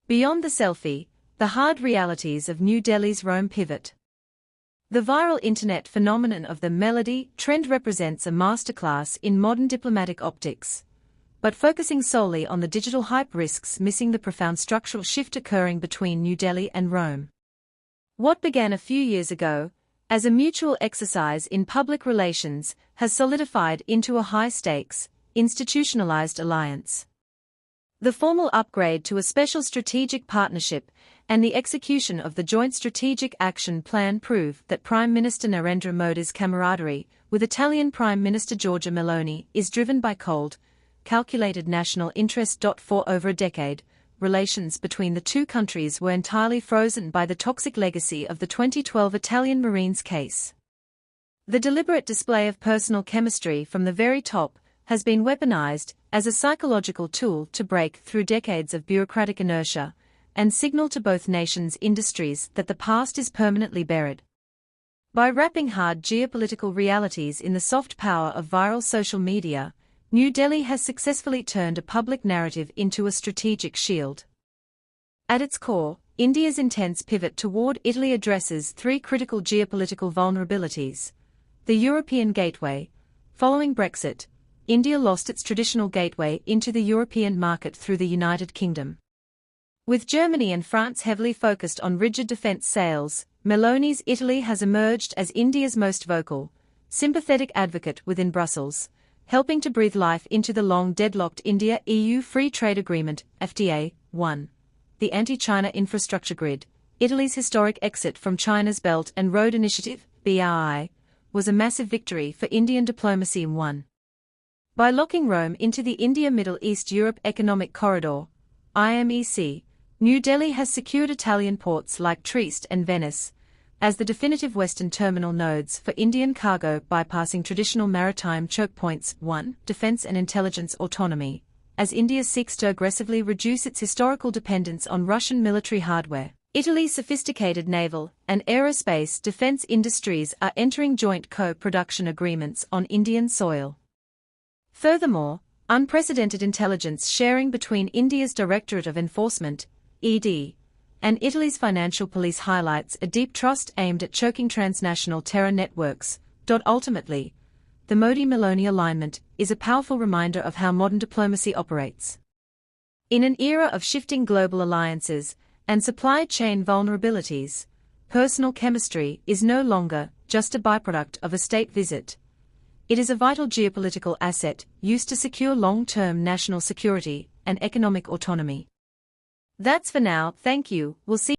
Beyond the selfie, the hard realities of New Delhi's Rome pivot. The viral internet phenomenon of the Meloni trend represents a masterclass in modern diplomatic optics, but focusing solely on the digital hype risks missing the profound structural shift occurring between New Delhi and Rome. What began a few years ago as a mutual exercise in public relations has solidified into a high-stakes, institutionalized alliance. The formal upgrade to a special strategic partnership and the execution of the Joint Strategic Action Plan prove that Prime Minister Narendra Modi's camaraderie with Italian Prime Minister Giorgia Meloni is driven by cold, calculated national interest. For over a decade, relations between the two countries were entirely frozen by the toxic legacy of the 2012 Italian Marines case. The deliberate display of personal chemistry from the very top has been weaponized as a psychological tool to break through decades of bureaucratic inertia and signal to both nations' industries that the past is permanently buried. By wrapping hard geopolitical realities in the soft power of viral social media, New Delhi has successfully turned a public narrative into a strategic shield. At its core, India's intense pivot toward Italy addresses three critical geopolitical vulnerabilities. The European gateway. Following Brexit, India lost its traditional gateway into the European market through the United Kingdom. With Germany and France heavily focused on rigid defence sales, Meloni's Italy has emerged as India's most vocal, sympathetic advocate within Brussels, helping to breathe life into the long-deadlocked India-EU Free Trade Agreement, FTA. 1. The anti-China infrastructure grid. Italy's historic exit from China's Belt and Road Initiative, BRI, was a massive victory for Indian diplomacy. 1. By locking Rome into the India-Middle East-Europe Economic Corridor, IMEC, New Delhi has secured Italian ports like Trieste and Venice as the definitive western terminal nodes for Indian cargo, bypassing traditional maritime choke points. 1. Defense and intelligence autonomy. As India seeks to aggressively reduce its historical dependence on Russian military hardware, Italy's sophisticated naval and aerospace defense industries are entering joint co-production agreements on Indian soil. Furthermore, unprecedented intelligence sharing between India's Directorate of Enforcement, ED, and Italy's financial police highlights a deep trust aimed at choking transnational terror networks. Ultimately, the Modi-Meloni alignment is a powerful reminder of how modern diplomacy operates. In an era of shifting global alliances and supply chain vulnerabilities, personal chemistry is no longer just a byproduct of a state visit. It is a vital geopolitical asset used to secure long-term national security and economic autonomy. That's for now, thank you, we'll see